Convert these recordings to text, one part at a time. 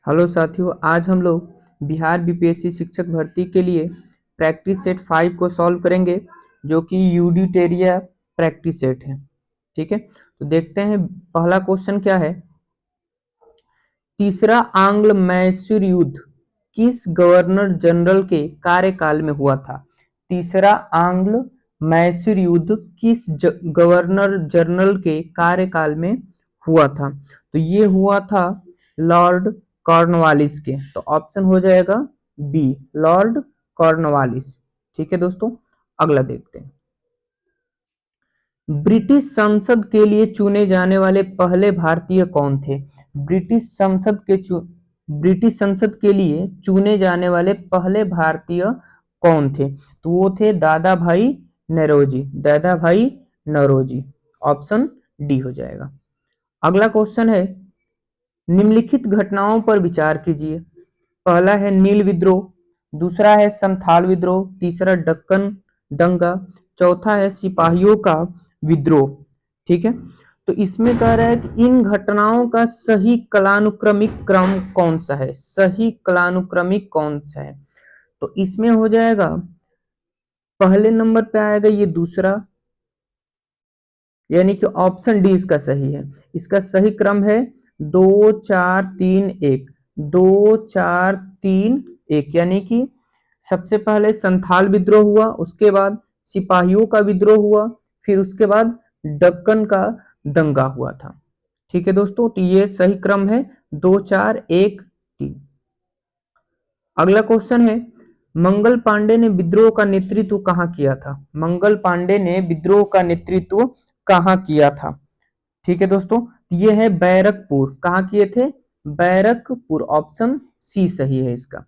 Hello साथियों, आज हम लोग बिहार बीपीएससी शिक्षक भर्ती के लिए प्रैक्टिस सेट 5 को सॉल्व करेंगे, जो कि यूडिटेरिया प्रैक्टिस सेट है। ठीक है, तो देखते हैं पहला क्वेश्चन क्या है। तीसरा आंग्ल मैसूर युद्ध किस गवर्नर जनरल के कार्यकाल में हुआ था? तीसरा आंग्ल मैसूर युद्ध किस गवर्नर जनरल के कार्यकाल में हुआ था? तो ये हुआ था लॉर्ड कॉर्नवालिस के। तो ऑप्शन हो जाएगा बी, लॉर्ड कॉर्नवालिस। ठीक है दोस्तों, अगला देखते हैं। ब्रिटिश संसद के लिए चुने जाने वाले पहले भारतीय कौन थे? ब्रिटिश संसद के लिए चुने जाने वाले पहले भारतीय कौन थे? तो वो थे दादा भाई नौरोजी। दादा भाई नौरोजी, ऑप्शन डी हो जाएगा। अगला क्वेश्चन है, निम्नलिखित घटनाओं पर विचार कीजिए। पहला है नील विद्रोह, दूसरा है संथाल विद्रोह, तीसरा दक्कन दंगा, चौथा है सिपाहियों का विद्रोह। ठीक है, तो इसमें कह रहा है कि इन घटनाओं का सही कालानुक्रमिक क्रम कौन सा है? सही कालानुक्रमिक कौन सा है? तो इसमें हो जाएगा, पहले नंबर पे आएगा ये दूसरा, यानी कि ऑप्शन डी इसका सही है। इसका सही क्रम है 2 4 3 1, 2 4 3 1, यानी कि सबसे पहले संथाल विद्रोह हुआ, उसके बाद सिपाहियों का विद्रोह हुआ, फिर उसके बाद दक्कन का दंगा हुआ था। ठीक है दोस्तों, तो ये सही क्रम है 2 4 1 3। अगला क्वेश्चन है, मंगल पांडे ने विद्रोह का नेतृत्व कहाँ किया था? मंगल पांडे ने विद्रोह का नेतृत्व कहाँ किया था? ठीक है दोस्तों, ये है बैरकपुर। कहाँ किए थे? बैरकपुर, ऑप्शन सी सही है इसका।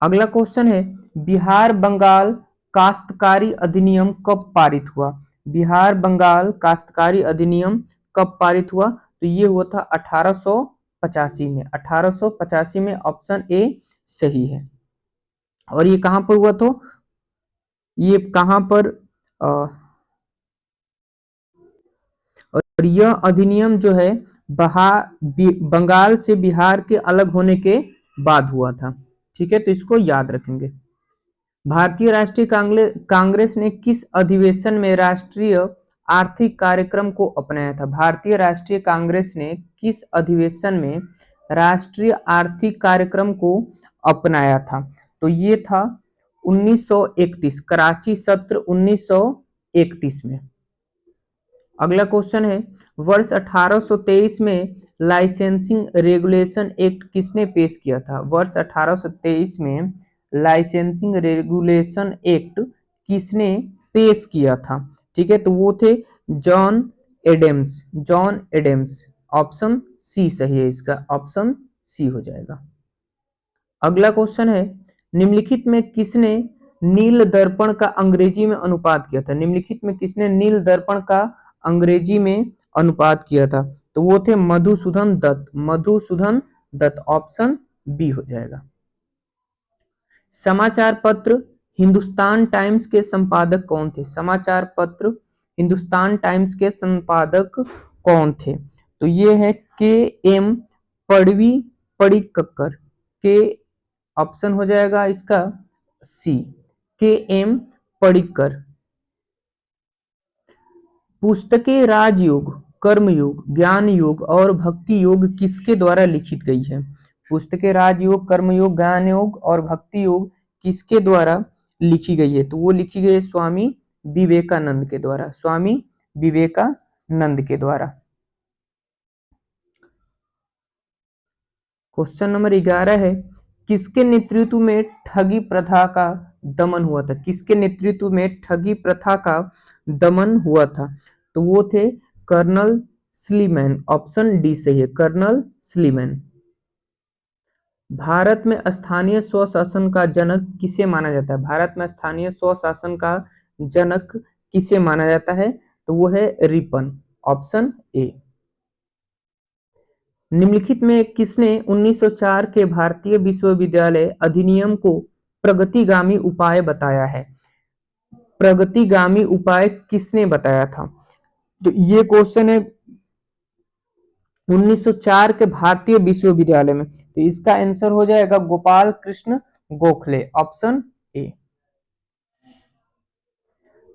अगला क्वेश्चन है, बिहार बंगाल काश्तकारी अधिनियम कब पारित हुआ? बिहार बंगाल काश्तकारी अधिनियम कब पारित हुआ? तो ये हुआ था 1885 में। 1885 में, ऑप्शन ए सही है। और ये कहां पर हुआ? तो ये कहां पर और यह अधिनियम जो है बंगाल से बिहार के अलग होने के बाद हुआ था। ठीक है, तो इसको याद रखेंगे। भारतीय राष्ट्रीय कांग्रेस ने किस अधिवेशन में राष्ट्रीय आर्थिक कार्यक्रम को अपनाया था? भारतीय राष्ट्रीय कांग्रेस ने किस अधिवेशन में राष्ट्रीय आर्थिक कार्यक्रम को अपनाया था? तो ये था 1931, कराची सत्र 1931 में। अगला क्वेश्चन है, वर्ष 1823 में लाइसेंसिंग रेगुलेशन एक्ट किसने पेश किया था? वर्ष 1823 में लाइसेंसिंग रेगुलेशन एक्ट किसने पेश किया था? ठीक है, तो वो थे John Adams. John Adams, option C सही है इसका। ऑप्शन सी हो जाएगा। अगला क्वेश्चन है, निम्नलिखित में किसने नील दर्पण का अंग्रेजी में अनुवाद किया था? निम्नलिखित में किसने नील दर्पण का अंग्रेजी में अनुवाद किया था? तो वो थे मधुसूदन दत्त। मधुसूदन दत्त, ऑप्शन बी हो जाएगा। समाचार पत्र हिंदुस्तान टाइम्स के संपादक कौन थे? समाचार पत्र हिंदुस्तान टाइम्स के संपादक कौन थे? तो ये है के एम पड़वी पडिक्कर। के, ऑप्शन हो जाएगा इसका सी, के एम पडिक्कर। पुस्तकें राजयोग, कर्मयोग, ज्ञान योग और भक्ति योग किसके द्वारा लिखित गई है? पुस्तकें राजयोग, कर्मयोग, ज्ञान योग और भक्ति योग किसके द्वारा लिखी गई है? तो वो लिखी गई है स्वामी विवेकानंद के द्वारा। स्वामी विवेकानंद के द्वारा। क्वेश्चन नंबर 11 है, किसके नेतृत्व में ठगी प्रथा का दमन हुआ था? किसके नेतृत्व में ठगी प्रथा का दमन हुआ था? तो वो थे कर्नल स्लीमैन। ऑप्शन डी सही है, कर्नल स्लीमैन। भारत में स्थानीय स्वशासन का जनक किसे माना जाता है? भारत में स्थानीय स्वशासन का जनक किसे माना जाता है? तो वो है रिपन, ऑप्शन ए। निम्नलिखित में किसने 1904 के भारतीय विश्वविद्यालय अधिनियम को प्रगतिगामी उपाय बताया है? प्रगतिगामी उपाय किसने बताया था? तो ये क्वेश्चन है 1904 के भारतीय विश्वविद्यालय में। तो इसका आंसर हो जाएगा Gopal Krishna Gokhale, option A.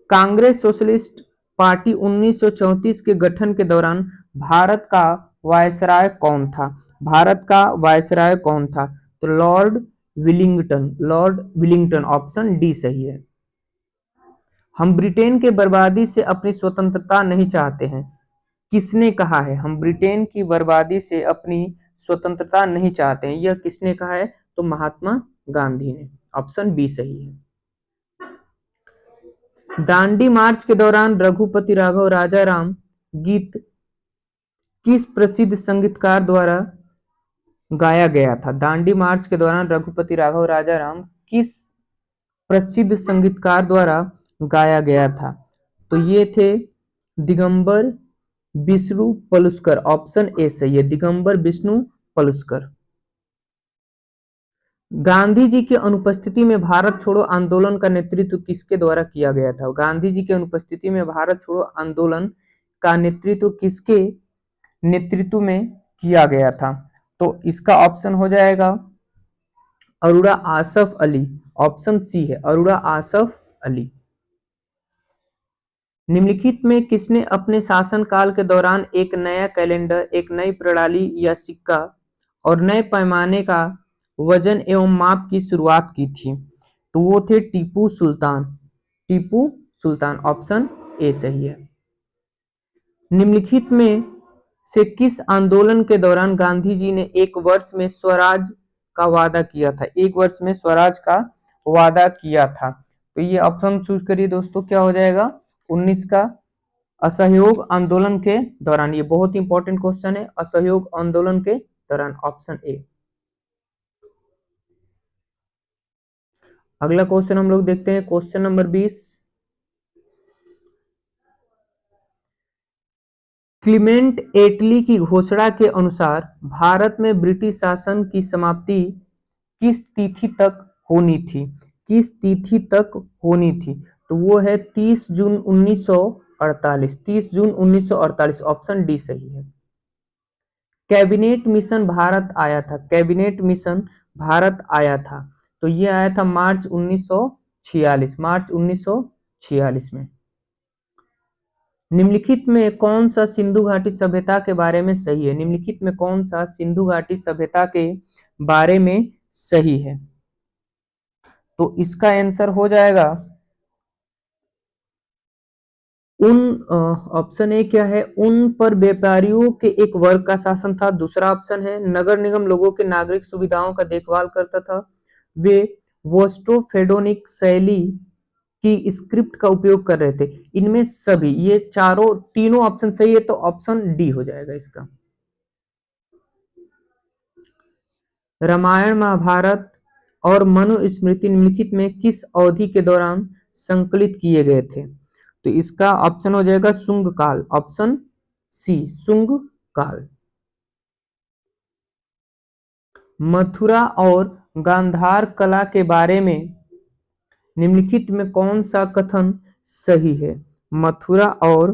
Congress socialist party 1934 के गठन के दौरान भारत का वायसराय कौन था? भारत का वायसराय कौन था? तो Lord Willingdon, Lord Willingdon, option D सही है। हम ब्रिटेन के बर्बादी से अपनी स्वतंत्रता नहीं चाहते हैं, किसने कहा है? हम ब्रिटेन की बर्बादी से अपनी स्वतंत्रता नहीं चाहते हैं, यह किसने कहा है? तो महात्मा गांधी ने, ऑप्शन बी सही है। दांडी मार्च के दौरान रघुपति राघव राजाराम गीत किस प्रसिद्ध संगीतकार द्वारा गाया गया था? दांडी मार्च के दौरान रघुपति राघव राजाराम किस प्रसिद्ध संगीतकार द्वारा गाया गया था? तो ये थे दिगंबर विष्णु पलुस्कर, ऑप्शन ए सही है, दिगंबर विष्णु पलुस्कर। गांधी जी की अनुपस्थिति में भारत छोड़ो आंदोलन का नेतृत्व किसके द्वारा किया गया था? गांधी जी की अनुपस्थिति में भारत छोड़ो आंदोलन का नेतृत्व किसके नेतृत्व में किया गया था? तो इसका ऑप्शन हो जाएगा अरोड़ा आसफ अली, ऑप्शन सी है, अरोड़ा आसफ अली। निम्नलिखित में किसने अपने शासनकाल के दौरान एक नया कैलेंडर, एक नई प्रणाली या सिक्का और नए पैमाने का वजन एवं माप की शुरुआत की थी? तो वो थे टीपू सुल्तान, टीपू सुल्तान, ऑप्शन ए सही है। निम्नलिखित में से किस आंदोलन के दौरान गांधी जी ने एक वर्ष में स्वराज का वादा किया था? एक वर्ष में स्वराज का वादा किया था। तो ये ऑप्शन चूज करिए दोस्तों, क्या हो जाएगा? 19 का असहयोग आंदोलन के दौरान। ये बहुत इंपॉर्टेंट क्वेश्चन है, असहयोग आंदोलन के दौरान, ऑप्शन ए। अगला क्वेश्चन हम लोग देखते हैं, क्वेश्चन नंबर 20। क्लीमेंट एटली की घोषणा के अनुसार भारत में ब्रिटिश शासन की समाप्ति किस तिथि तक होनी थी? किस तिथि तक होनी थी? तो वो है 30 जून 1948, 30 जून 1948, ऑप्शन डी सही है। कैबिनेट मिशन भारत आया था, कैबिनेट मिशन भारत आया था, तो ये आया था मार्च 1946, मार्च 1946 में। निम्नलिखित में कौन सा सिंधु घाटी सभ्यता के बारे में सही है? निम्नलिखित में कौन सा सिंधु घाटी सभ्यता के बारे में सही है? तो इसका आंसर हो जाएगा उन, ऑप्शन ए क्या है? उन पर व्यापारियों के एक वर्ग का शासन था। दूसरा ऑप्शन है नगर निगम लोगों के नागरिक सुविधाओं का देखभाल करता था। वे वोस्टोफेडोनिक शैली की स्क्रिप्ट का उपयोग कर रहे थे। इनमें सभी, ये चारों तीनों ऑप्शन सही है, तो ऑप्शन डी हो जाएगा इसका। रामायण, महाभारत और मनुस्मृति निम्नलिखित में किस अवधि के दौरान संकलित किए गए थे? तो इसका ऑप्शन हो जाएगा शुंग काल, ऑप्शन सी, शुंग काल। मथुरा और गांधार कला के बारे में निम्नलिखित में कौन सा कथन सही है? मथुरा और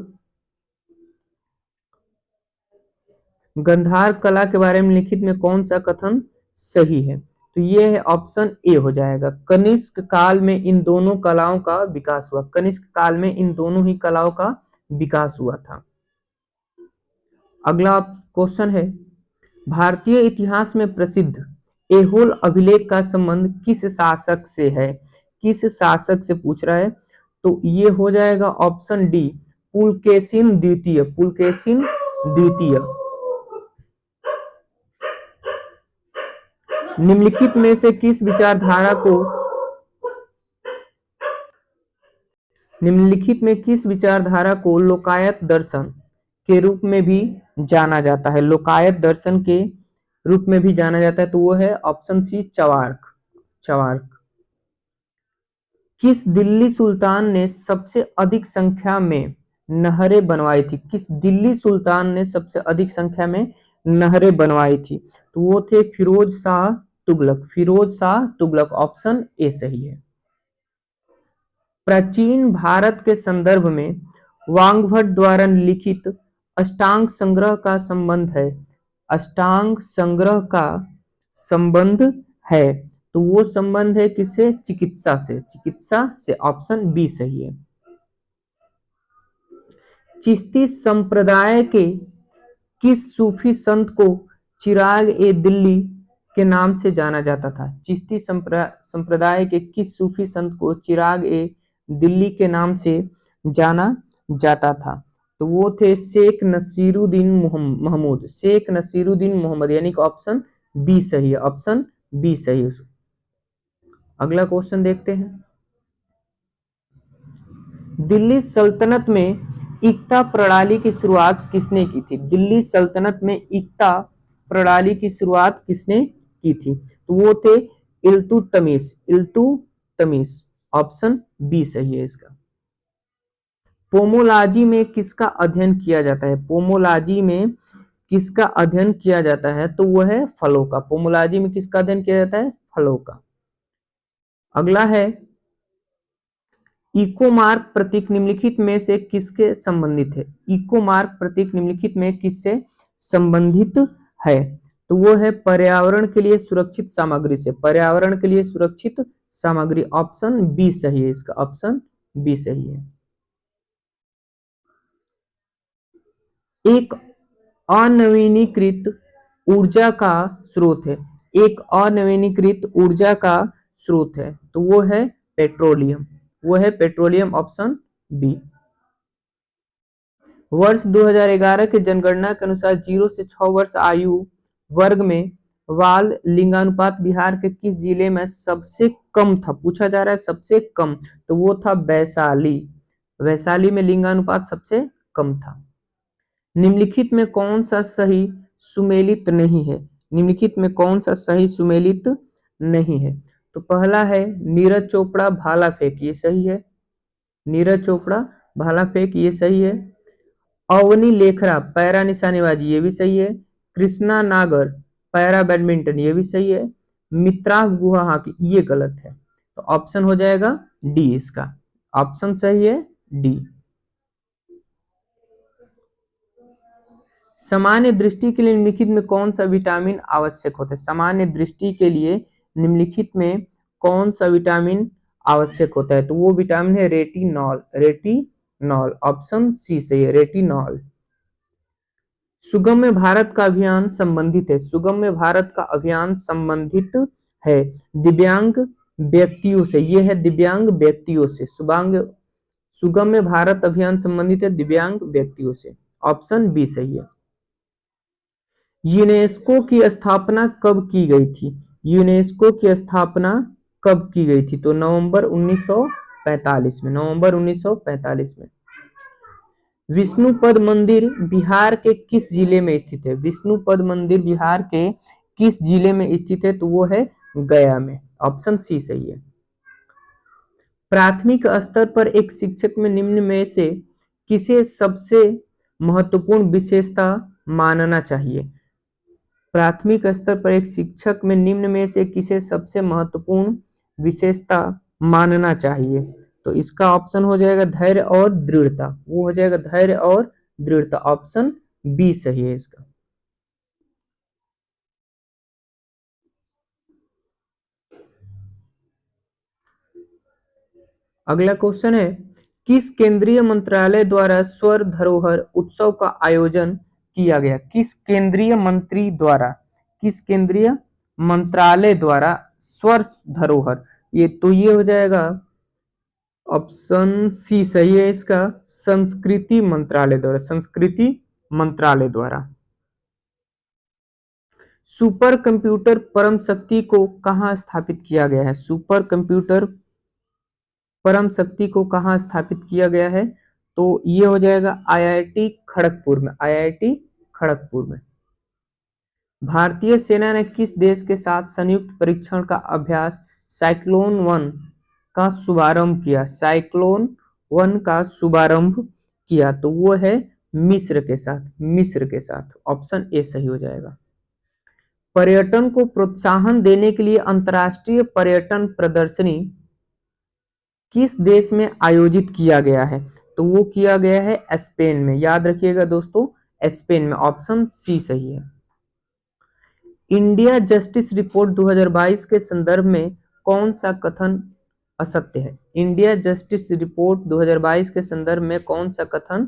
गांधार कला के बारे में लिखित में कौन सा कथन सही है? तो ये है ऑप्शन ए हो जाएगा, कनिष्क काल में इन दोनों कलाओं का विकास हुआ, कनिष्क काल में इन दोनों ही कलाओं का विकास हुआ था। अगला क्वेश्चन है, भारतीय इतिहास में प्रसिद्ध ऐहोल अभिलेख का संबंध किस शासक से है? किस शासक से पूछ रहा है? तो ये हो जाएगा ऑप्शन डी, पुलकेशिन द्वितीय, पुलकेशिन द्वितीय। निम्नलिखित में से किस विचारधारा को निम्नलिखित में किस विचारधारा को लोकायत दर्शन के रूप में भी जाना जाता है? लोकायत दर्शन के रूप में भी जाना जाता है, तो वो है ऑप्शन सी, चवार्क, चवार्क। किस दिल्ली सुल्तान ने सबसे अधिक संख्या में नहरें बनवाई थी? किस दिल्ली सुल्तान ने सबसे अधिक संख्या में नहरें बनवाई थी? तो वो थे फिरोज शाह तुगलक, फिरोज शाह तुगलक, ऑप्शन ए सही है। प्राचीन भारत के संदर्भ में वाग्भट द्वारा लिखित अष्टांग संग्रह का संबंध है अष्टांग संग्रह का संबंध है, तो वो संबंध है किससे? चिकित्सा से। चिकित्सा से ऑप्शन बी सही है। चिश्ती संप्रदाय के किस सूफी संत को चिराग ए दिल्ली के नाम से जाना जाता था? चिश्ती संप्रदाय के किस सूफी संत को चिराग ए दिल्ली के नाम से जाना जाता था? तो वो थे शेख नसीरुद्दीन महमूद। शेख नसीरुद्दीन मोहम्मद, यानी कि ऑप्शन बी सही है। ऑप्शन बी सही है। अगला क्वेश्चन देखते हैं। दिल्ली सल्तनत में इक्ता प्रणाली की शुरुआत किसने की थी? दिल्ली सल्तनत में इक्ता प्रणाली की शुरुआत किसने की थी? तो वो थे इल्तुतमिश। इल्तुतमिश, ऑप्शन बी सही है इसका। पोमोलॉजी में किसका अध्ययन किया जाता है? पोमोलॉजी में किसका अध्ययन किया जाता है? तो वो है फलों का। पोमोलॉजी में किसका अध्ययन किया जाता है? फलों का। अगला है, इको मार्क प्रतीक निम्नलिखित में से किसके संबंधित है? इको मार्क प्रतीक निम्नलिखित में किससे संबंधित है? तो वो है पर्यावरण के लिए सुरक्षित सामग्री से। पर्यावरण के लिए सुरक्षित सामग्री, ऑप्शन बी सही है इसका। ऑप्शन बी सही है। एक अनवीनीकृत ऊर्जा का स्रोत है। एक अनवीनीकृत ऊर्जा का स्रोत है, तो वो है पेट्रोलियम। वो है पेट्रोलियम, ऑप्शन बी। वर्ष 2011 के जनगणना के अनुसार 0 से 6 वर्ष आयु वर्ग में बाल लिंगानुपात बिहार के किस जिले में सबसे कम था? पूछा जा रहा है सबसे कम, तो वो था वैशाली। वैशाली में लिंगानुपात सबसे कम था। निम्नलिखित में कौन सा सही सुमेलित नहीं है? निम्नलिखित में कौन सा सही सुमेलित नहीं है? तो पहला है नीरज चोपड़ा भाला फेंक, ये सही है। नीरज चोपड़ा भाला फेंक, ये सही है। अवनी लेखरा पैरा निशानेबाजी, ये भी सही है। कृष्णा नागर पैरा बैडमिंटन, ये भी सही है। मित्राव गुहा हॉकी, ये गलत है। तो ऑप्शन हो जाएगा डी इसका। ऑप्शन सही है डी। सामान्य दृष्टि के लिए निम्नलिखित में कौन सा विटामिन आवश्यक होता है? सामान्य दृष्टि के लिए निम्नलिखित में कौन सा विटामिन आवश्यक होता है? तो वो विटामिन है रेटिनॉल। रेटिनॉल, ऑप्शन सी सही है, रेटिनॉल। सुगम्य भारत का अभियान संबंधित है। सुगम्य भारत का अभियान संबंधित है दिव्यांग व्यक्तियों से। ये है दिव्यांग व्यक्तियों से। सुगम्य भारत अभियान संबंधित है दिव्यांग व्यक्तियों से। ऑप्शन बी सही है। यूनेस्को की स्थापना कब की गई थी? यूनेस्को की स्थापना कब की गई थी? तो नवंबर 1945 में। नवंबर 1945 में। विष्णुपद मंदिर बिहार के किस जिले में स्थित है? विष्णुपद मंदिर बिहार के किस जिले में स्थित है? तो वो है गया में। ऑप्शन सी सही है। प्राथमिक स्तर पर एक शिक्षक में निम्न में से किसे सबसे महत्वपूर्ण विशेषता मानना चाहिए? प्राथमिक स्तर पर एक शिक्षक में निम्न में से किसे सबसे महत्वपूर्ण विशेषता मानना चाहिए? तो इसका ऑप्शन हो जाएगा धैर्य और दृढ़ता। वो हो जाएगा धैर्य और दृढ़ता। ऑप्शन बी सही है इसका। अगला क्वेश्चन है, किस केंद्रीय मंत्रालय द्वारा स्वर धरोहर उत्सव का आयोजन किया गया? किस केंद्रीय मंत्री द्वारा, किस केंद्रीय मंत्रालय द्वारा स्वर धरोहर, ये हो जाएगा ऑप्शन सी सही है इसका, संस्कृति मंत्रालय द्वारा। संस्कृति मंत्रालय द्वारा। सुपर कंप्यूटर परम शक्ति को कहां स्थापित किया गया है? सुपर कंप्यूटर परम शक्ति को कहां स्थापित किया गया है? तो ये हो जाएगा आईआईटी खड़गपुर में। आईआईटी खड़गपुर में। भारतीय सेना ने किस देश के साथ संयुक्त परीक्षण का अभ्यास साइक्लोन 1 का शुभारंभ किया? साइक्लोन 1 का शुभारंभ किया, तो वो है मिस्र के साथ। मिस्र के साथ। ऑप्शन ए सही हो जाएगा। पर्यटन को प्रोत्साहन देने के लिए अंतर्राष्ट्रीय पर्यटन प्रदर्शनी किस देश में आयोजित किया गया है? तो वो किया गया है स्पेन में। याद रखिएगा दोस्तों, स्पेन में। ऑप्शन सी सही है। इंडिया जस्टिस रिपोर्ट 2022 के संदर्भ में कौन सा कथन असत्य है? इंडिया जस्टिस रिपोर्ट 2022 के संदर्भ में कौन सा कथन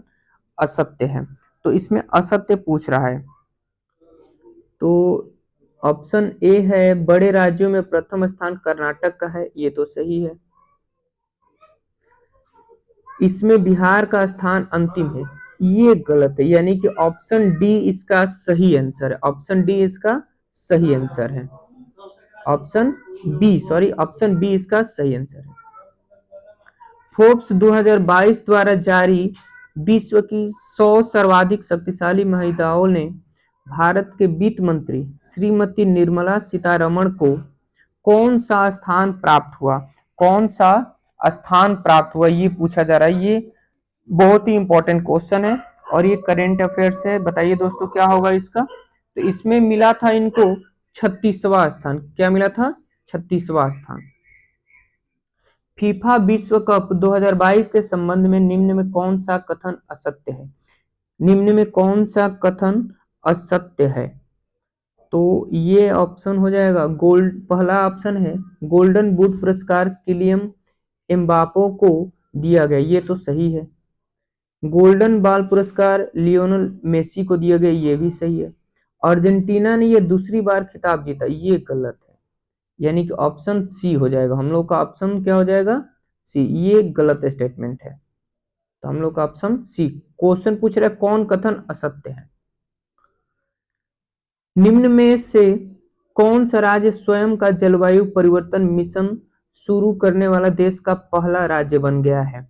असत्य है? तो इसमें असत्य पूछ रहा है। तो ऑप्शन ए है, बड़े राज्यों में प्रथम स्थान कर्नाटक का है, ये तो सही है। इसमें बिहार का स्थान अंतिम है, ये गलत है, यानी कि ऑप्शन डी इसका सही आंसर है। ऑप्शन डी इसका सही आंसर है। ऑप्शन बी इसका सही आंसर है। फोर्ब्स 2022 द्वारा जारी विश्व की 100 सर्वाधिक शक्तिशाली महिलाओं ने भारत के वित्त मंत्री श्रीमती निर्मला सीतारमण को कौन सा स्थान प्राप्त हुआ? कौन सा स्थान प्राप्त हुआ, ये पूछा जा रहा है। ये बहुत ही इंपॉर्टेंट क्वेश्चन है और ये करेंट अफेयर्स है। बताइए दोस्तों क्या होगा इसका? तो इसमें मिला था इनको 36वां स्थान। क्या मिला था? 36वां स्थान। फीफा विश्व कप 2022 के संबंध में निम्न में कौन सा कथन असत्य है? निम्न में कौन सा कथन असत्य है? तो ये ऑप्शन हो जाएगा पहला ऑप्शन है, गोल्डन बूट पुरस्कार किलियन एम्बापे को दिया गया, ये तो सही है। गोल्डन बॉल पुरस्कार लियोनेल मेसी को दिया गया, ये भी सही है। अर्जेंटीना ने ये दूसरी बार खिताब जीता, ये गलत है, यानी कि ऑप्शन सी हो जाएगा। हम लोग का ऑप्शन क्या हो जाएगा? सी। ये गलत स्टेटमेंट है, तो हम लोग का ऑप्शन सी। क्वेश्चन पूछ रहा है कौन कथन असत्य है? निम्न में से कौन सा राज्य स्वयं का जलवायु परिवर्तन मिशन शुरू करने वाला देश का पहला राज्य बन गया है?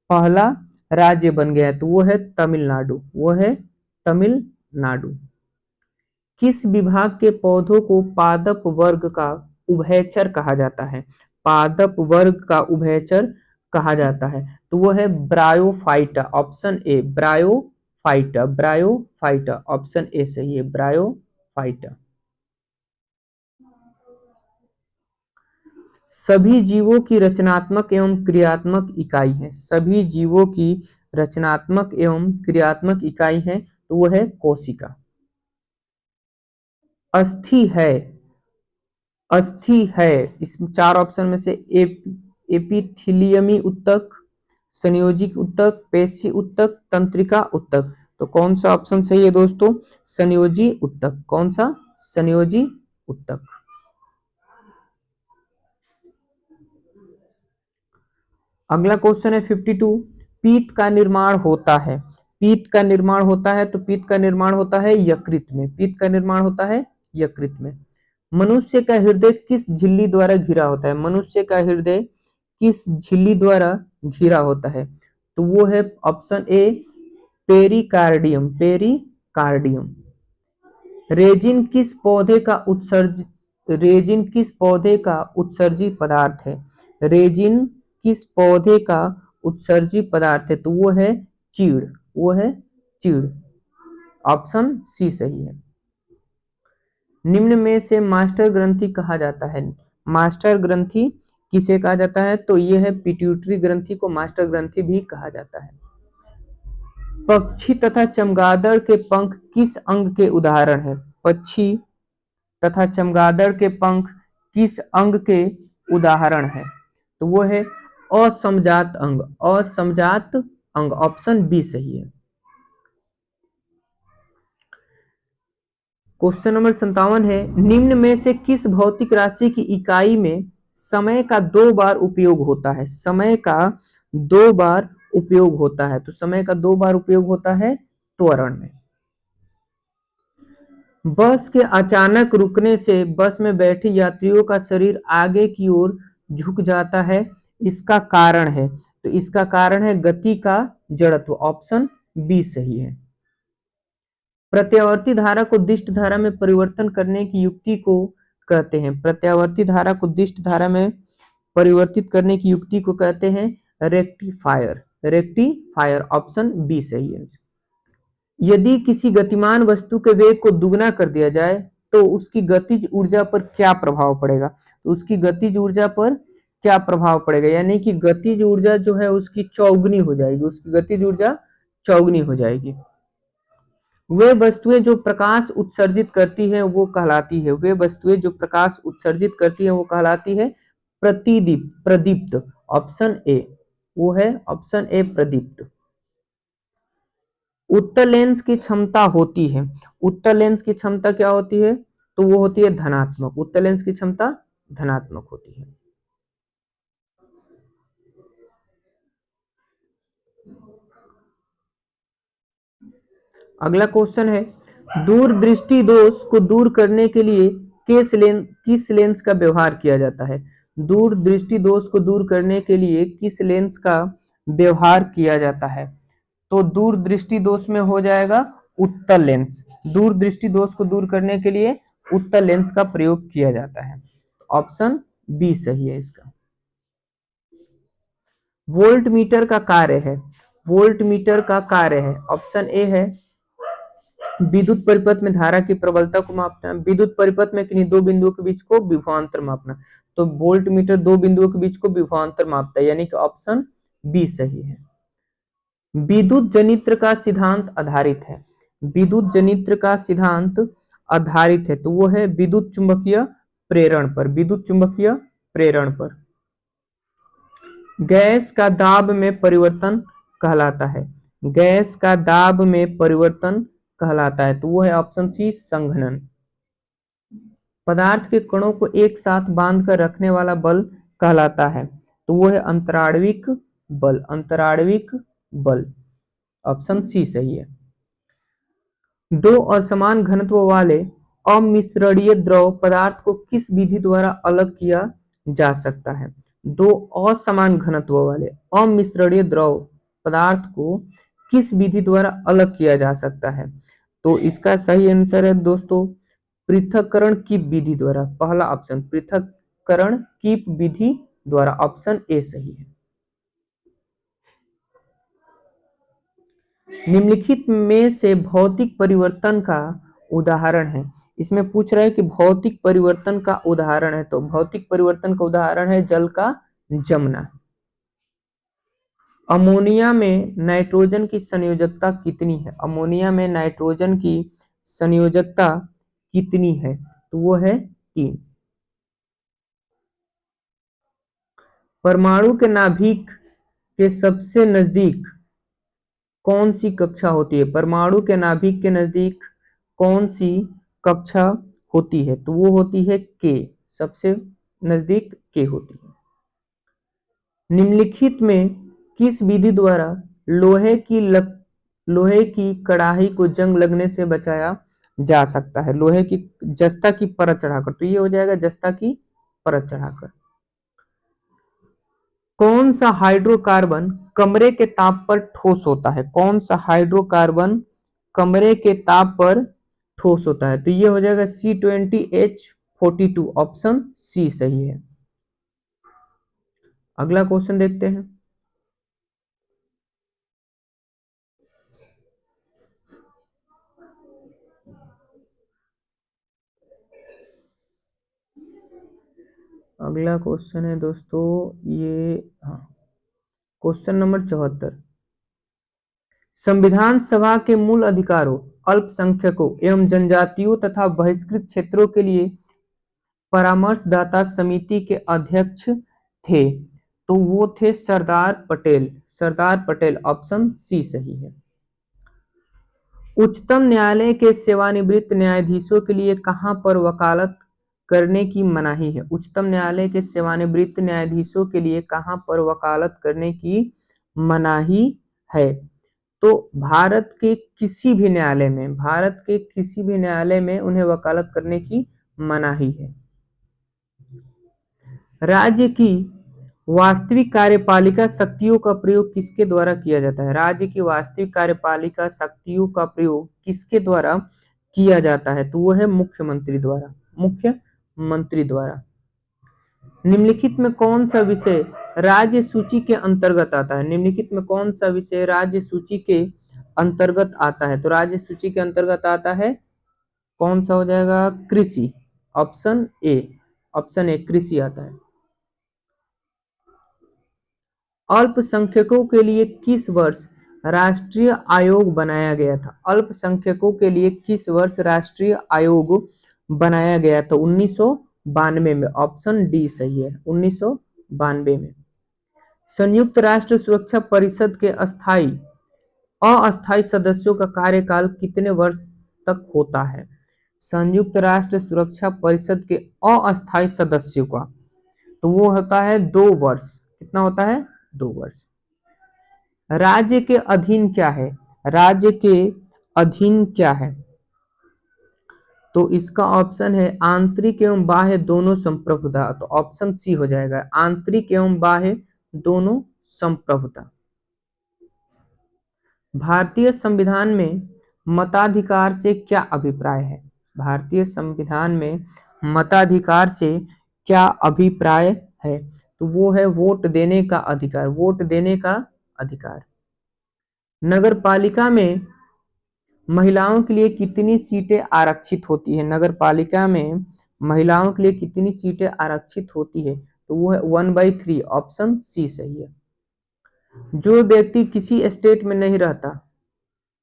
पहला राज्य बन गया है, तो वो है तमिलनाडु। वो है तमिलनाडु। किस विभाग के पौधों को पादप वर्ग का उभयचर कहा जाता है? पादप वर्ग का उभयचर कहा जाता है, तो वो है bryophyta. Option A bryophyta. Bryophyta option A सही है, ब्रायोफाइटा। सभी जीवों की रचनात्मक एवं क्रियात्मक इकाई है। सभी जीवों की रचनात्मक एवं क्रियात्मक इकाई है, तो वो है कोशिका। अस्थि है, अस्थि है, इस चार ऑप्शन में से एपिथीलियमी उत्तक, संयोजी उत्तक, पेशी उत्तक, तंत्रिका उत्तक, तो कौन सा ऑप्शन सही है दोस्तों? संयोजी उत्तक। कौन सा? संयोजी उत्तक। अगला क्वेश्चन है 52। पीत का निर्माण होता है, पीत का निर्माण होता है, तो पीत का निर्माण होता है यकृत में। पीत का निर्माण होता है यकृत में। मनुष्य का हृदय किस झिल्ली द्वारा घिरा होता है? मनुष्य का हृदय किस झिल्ली द्वारा घिरा होता है? तो वो है option A pericardium. Pericardium. Resin किस पौधे का रेजिन किस पौधे का उत्सर्जी पदार्थ है? रेजिन किस पौधे का उत्सर्जी पदार्थ है? तो वो है चीड़। वो है चीड़। ऑप्शन सी सही है। निम्न में से मास्टर ग्रंथि कहा जाता है? मास्टर ग्रंथि किसे कहा जाता है? तो ये है पिट्यूटरी ग्रंथि को मास्टर ग्रंथि भी कहा जाता है। पक्षी तथा चमगादड़ के पंख किस अंग के उदाहरण है? पक्षी तथा चमगादड़ के पंख किस अंग के उदाहरण है? तो वो है असमजात अंग। असमजात अंग। ऑप्शन बी सही है। क्वेश्चन नंबर 57 है, निम्न में से किस भौतिक राशि की इकाई में समय का 2 बार उपयोग होता है? समय का 2 बार उपयोग होता है, तो समय का 2 बार उपयोग होता है त्वरण में। बस के अचानक रुकने से बस में बैठे यात्रियों का शरीर आगे की ओर झुक जाता है, इसका कारण है, तो इसका कारण है गति का जड़त्व। ऑप्शन बी सही है। प्रत्यावर्ती धारा को दिष्ट धारा में परिवर्तन करने की युक्ति को कहते हैं? प्रत्यावर्ती धारा को दिष्ट धारा में परिवर्तित करने की युक्ति को कहते हैं रेक्टिफायर। रेक्टिफायर। ऑप्शन बी सही है। यदि किसी गतिमान वस्तु के वेग को दुगना कर दिया जाए तो उसकी गतिज ऊर्जा पर क्या प्रभाव पड़ेगा? तो उसकी गतिज ऊर्जा पर क्या प्रभाव पड़ेगा, यानी कि गतिज ऊर्जा जो है उसकी चौगुनी हो जाएगी। उसकी गतिज ऊर्जा चौगुनी हो जाएगी। वे वस्तुएं जो प्रकाश उत्सर्जित करती है वो कहलाती है, वे वस्तुएं जो प्रकाश उत्सर्जित करती है वो कहलाती है प्रतिदीप प्रदीप्त। ऑप्शन ए, वो है ऑप्शन ए प्रदीप्त। उत्तल लेंस की क्षमता होती है, उत्तल लेंस की क्षमता क्या होती है, तो वो होती है धनात्मक, उत्तल लेंस की क्षमता धनात्मक होती है। अगला क्वेश्चन है, दूरदृष्टि दोष को दूर करने के लिए किस लेंस का व्यवहार किया जाता है। दूरदृष्टि दोष को दूर करने के लिए किस लेंस का व्यवहार किया जाता है, तो दूरदृष्टि दोष में हो जाएगा उत्तल लेंस। दूरदृष्टि दोष को दूर करने के लिए उत्तल लेंस का प्रयोग किया जाता है। ऑप्शन बी सही है इसका। वोल्ट मीटर का कार्य है, वोल्ट मीटर का कार्य है, ऑप्शन ए है विद्युत परिपथ में धारा की प्रबलता को मापना, विद्युत परिपथ में किन्हीं दो बिंदुओं के बीच को विभवांतर मापना, तो वोल्ट मीटर दो बिंदुओं के बीच को विभवांतर मापता है, यानी कि ऑप्शन बी सही है। विद्युत जनित्र का सिद्धांत आधारित है, विद्युत जनित्र का सिद्धांत आधारित है, तो वो है विद्युत चुंबकीय प्रेरण पर, विद्युत चुंबकीय प्रेरण पर। गैस का दाब में परिवर्तन कहलाता है, गैस का दाब में परिवर्तन कहलाता है, तो वो है ऑप्शन सी संघनन। पदार्थ के कणों को एक साथ बांधकर रखने वाला बल कहलाता है, तो वो है अंतराणविक बल, अंतराणविक बल। ऑप्शन सी सही है। दो असमान घनत्व वाले अमिश्रणीय द्रव पदार्थ को किस विधि द्वारा अलग किया जा सकता है। दो असमान घनत्व वाले अमिश्रणीय द्रव पदार्थ को किस विधि द्वारा अलग किया जा सकता है, तो इसका सही आंसर है दोस्तों पृथक्करण की विधि द्वारा। पहला ऑप्शन पृथक्करण की विधि द्वारा, ऑप्शन ए सही है। निम्नलिखित में से भौतिक परिवर्तन का उदाहरण है, इसमें पूछ रहा है कि भौतिक परिवर्तन का उदाहरण है, तो भौतिक परिवर्तन का उदाहरण है जल का जमना। अमोनिया में नाइट्रोजन की संयोजकता कितनी है, अमोनिया में नाइट्रोजन की संयोजकता कितनी है, तो वो है 3। परमाणु के नाभिक के सबसे नजदीक कौन सी कक्षा होती है, परमाणु के नाभिक के नजदीक कौन सी कक्षा होती है, तो वो होती है के, सबसे नजदीक के होती है। निम्नलिखित में किस विधि द्वारा लोहे की कड़ाही को जंग लगने से बचाया जा सकता है, लोहे की जस्ता की परत चढ़ाकर, तो ये हो जाएगा जस्ता की परत चढ़ाकर। कौन सा हाइड्रोकार्बन कमरे के ताप पर ठोस होता है, कौन सा हाइड्रोकार्बन कमरे के ताप पर ठोस होता है, तो ये हो जाएगा C20H42, ऑप्शन सी सही है। अगला क्वेश्चन देखते हैं। अगला क्वेश्चन है दोस्तों ये, हाँ, क्वेश्चन नंबर 74। संविधान सभा के मूल अधिकारों, अल्पसंख्यकों एवं जनजातियों तथा बहिष्कृत क्षेत्रों के लिए परामर्शदाता समिति के अध्यक्ष थे, तो वो थे सरदार पटेल, सरदार पटेल, ऑप्शन सी सही है। उच्चतम न्यायालय के सेवानिवृत्त न्यायाधीशों के लिए कहां पर वकालत करने की मनाही है, उच्चतम न्यायालय के सेवानिवृत्त न्यायाधीशों के लिए कहां पर वकालत करने की मनाही है, तो भारत के किसी भी न्यायालय में, भारत के किसी भी न्यायालय में उन्हें वकालत करने की मनाही है। राज्य की वास्तविक कार्यपालिका शक्तियों का प्रयोग किसके द्वारा किया जाता है, राज्य की वास्तविक कार्यपालिका शक्तियों का प्रयोग किसके द्वारा किया जाता है, तो वो है मुख्यमंत्री द्वारा, मुख्यमंत्री द्वारा। निम्नलिखित में कौन सा विषय राज्य सूची के अंतर्गत आता है, निम्नलिखित में कौन सा विषय राज्य सूची के अंतर्गत आता है, तो राज्य सूची के अंतर्गत आता है, कौन सा हो जाएगा, कृषि, ऑप्शन ए, ऑप्शन ए कृषि आता है। अल्पसंख्यकों के लिए किस वर्ष राष्ट्रीय आयोग बनाया गया था? अल्पसंख्यकों के लिए किस वर्ष राष्ट्रीय आयोग बनाया गया था? 1992 में। ऑप्शन डी सही है, 1992 में। संयुक्त राष्ट्र सुरक्षा परिषद के अस्थायी सदस्यों का कार्यकाल कितने वर्ष तक होता है? संयुक्त राष्ट्र सुरक्षा परिषद के अस्थायी सदस्यों का तो वो होता है 2 वर्ष। कितना होता है? 2 वर्ष। राज्य के अधीन क्या है? राज्य के अधीन क्या है? तो इसका ऑप्शन है आंतरिक एवं बाह्य दोनों संप्रभुता। तो ऑप्शन सी हो जाएगा, आंतरिक एवं बाह्य दोनों संप्रभुता। भारतीय संविधान में मताधिकार से क्या अभिप्राय है? भारतीय संविधान में मताधिकार से क्या अभिप्राय है? तो वो है वोट देने का अधिकार, वोट देने का अधिकार। नगर पालिका में महिलाओं के लिए कितनी सीटें आरक्षित होती है? नगर पालिका में महिलाओं के लिए कितनी सीटें आरक्षित होती है? तो वो है 1/3। ऑप्शन सी सही है। जो व्यक्ति किसी स्टेट में नहीं रहता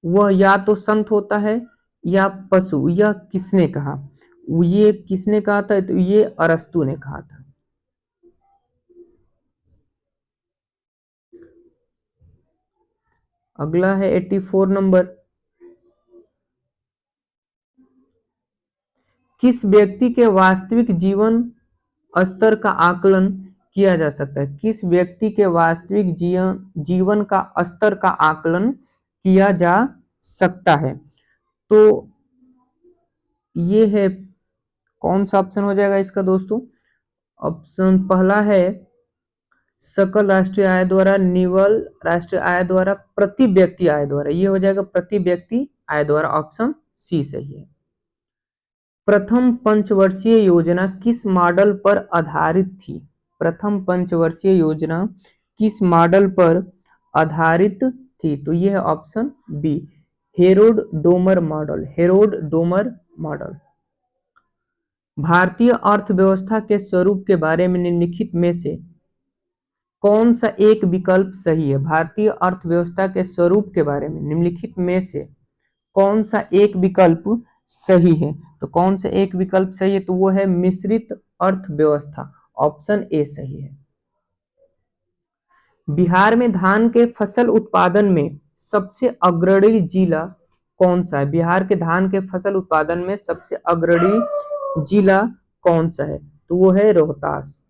वह या तो संत होता है या पशु। यह किसने कहा? ये किसने कहा था? तो ये अरस्तु ने कहा था। अगला है 84 नंबर। किस व्यक्ति के वास्तविक जीवन स्तर का आकलन किया जा सकता है? किस व्यक्ति के वास्तविक जीवन का स्तर का आकलन किया जा सकता है? तो ये है, कौन सा ऑप्शन हो जाएगा इसका दोस्तों? ऑप्शन पहला है सकल राष्ट्रीय आय द्वारा, निवल राष्ट्रीय आय द्वारा, प्रति व्यक्ति आय द्वारा। ये हो जाएगा प्रति व्यक्ति आय द्वारा। ऑप्शन सी सही है। प्रथम पंचवर्षीय योजना किस मॉडल पर आधारित थी? प्रथम पंचवर्षीय योजना किस मॉडल पर आधारित थी? तो यह है option B, Harrod Domar model. Harrod Domar model. भारतीय अर्थव्यवस्था के स्वरूप के बारे में निम्नलिखित में से कौन सा एक विकल्प सही है? भारतीय अर्थव्यवस्था के स्वरूप के बारे में निम्नलिखित में से कौन सा एक विकल्प सही है? तो कौन सा एक विकल्प सही है? तो वो है मिश्रित अर्थव्यवस्था। ऑप्शन ए सही है। बिहार में धान के फसल उत्पादन में सबसे अग्रणी जिला कौन सा है? बिहार के धान के फसल उत्पादन में सबसे अग्रणी जिला कौन सा है? तो वो है रोहतास।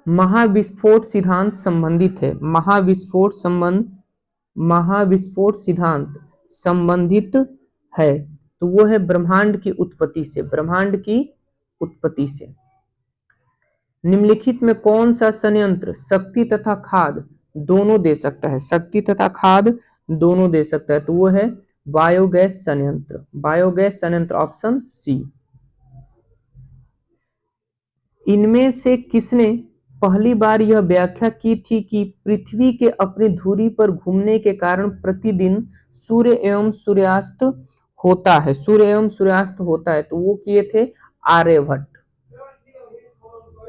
महाविस्फोट सिद्धांत संबंधित है। महाविस्फोट सिद्धांत संबंधित है तो वो है ब्रह्मांड की उत्पत्ति से। ब्रह्मांड की उत्पत्ति से। निम्नलिखित में कौन सा संयंत्र शक्ति तथा खाद दोनों दे सकता है? शक्ति तथा खाद दोनों दे सकता है तो वो है बायोगैस संयंत्र। बायोगैस संयंत्र। Option C. इनमें से किसने पहली बार यह व्याख्या की थी कि पृथ्वी के अपनी धुरी पर घूमने के कारण प्रतिदिन सूर्य एवं सूर्यास्त होता है? सूर्य एवं सूर्यास्त होता है तो वो किए थे आर्यभट्ट।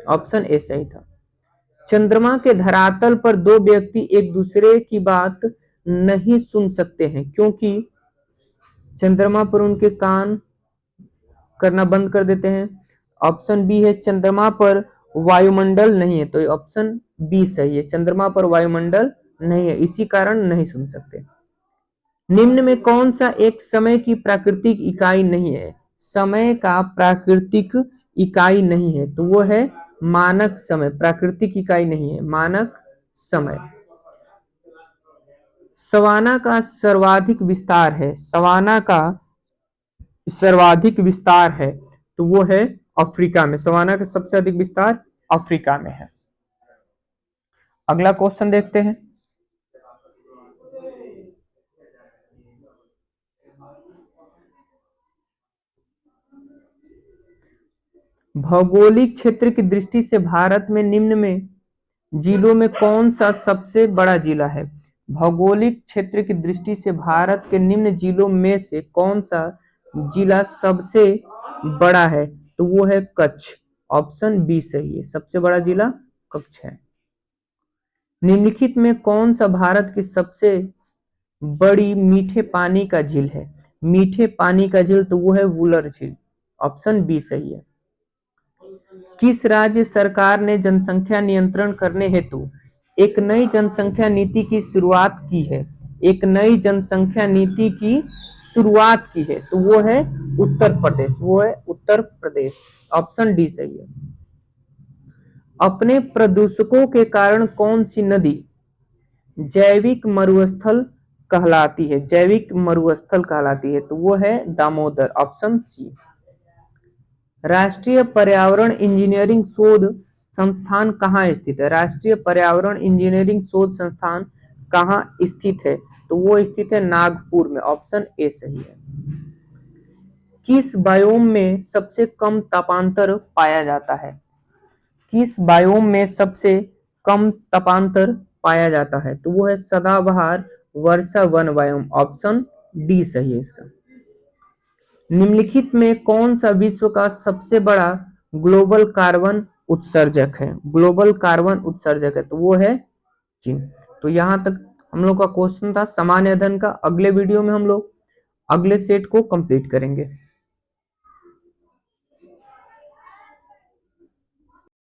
ऑप्शन ए सही था। चंद्रमा के धरातल पर दो व्यक्ति एक दूसरे की बात नहीं सुन सकते हैं क्योंकि चंद्रमा पर उनके कान करना बंद कर देते हैं। ऑप्शन बी है चंद्रमा पर वायुमंडल नहीं है। तो ऑप्शन बी सही है, चंद्रमा पर वायुमंडल नहीं है, इसी कारण नहीं सुन सकते। निम्न में कौन सा एक समय की प्राकृतिक इकाई नहीं है? समय का प्राकृतिक इकाई नहीं है तो वो है मानक समय। प्राकृतिक इकाई नहीं है, मानक समय। सवाना का सर्वाधिक विस्तार है। सवाना का सर्वाधिक विस्तार है तो वो है अफ्रीका में। सवाना का सबसे अधिक विस्तार अफ्रीका में है। अगला क्वेश्चन देखते हैं। भौगोलिक क्षेत्र की दृष्टि से भारत में निम्न में जिलों में कौन सा सबसे बड़ा जिला है? भौगोलिक क्षेत्र की दृष्टि से भारत के निम्न जिलों में से कौन सा जिला सबसे बड़ा है? तो वो है कच्छ। ऑप्शन बी सही है, सबसे बड़ा जिला कच्छ है। निम्नलिखित में कौन सा भारत की सबसे बड़ी मीठे पानी का झील है? मीठे पानी का झील तो वो है वुलर झील, ऑप्शन बी सही है। किस राज्य सरकार ने जनसंख्या नियंत्रण करने हेतु एक नई जनसंख्या नीति की शुरुआत की है? एक नई जनसंख्या नीति की शुरुआत की है तो वो है उत्तर प्रदेश, वो है उत्तर प्रदेश, ऑप्शन डी सही है। अपने प्रदूषकों के कारण कौन सी नदी जैविक मरुस्थल कहलाती है? जैविक मरुस्थल कहलाती है तो वो है दामोदर, ऑप्शन सी। राष्ट्रीय पर्यावरण इंजीनियरिंग शोध संस्थान कहाँ स्थित है? राष्ट्रीय पर्यावरण इंजीनियरिंग शोध संस्थान कहाँ स्थित है? तो वो स्थित है नागपुर में, ऑप्शन ए सही है। किस बायोम में सबसे कम तापांतर पाया जाता है? किस बायोम में सबसे कम तापांतर पाया जाता है? तो वो है सदाबहार वर्षा वन बायोम, ऑप्शन डी सही है इसका। निम्नलिखित में कौन सा विश्व का सबसे बड़ा ग्लोबल कार्बन उत्सर्जक है? ग्लोबल कार्बन उत्सर्जक है तो वो है चीन। तो यहां तक हम लोग का क्वेश्चन था सामान्य अध्ययन का। अगले वीडियो में हम लोग अगले सेट को कंप्लीट करेंगे।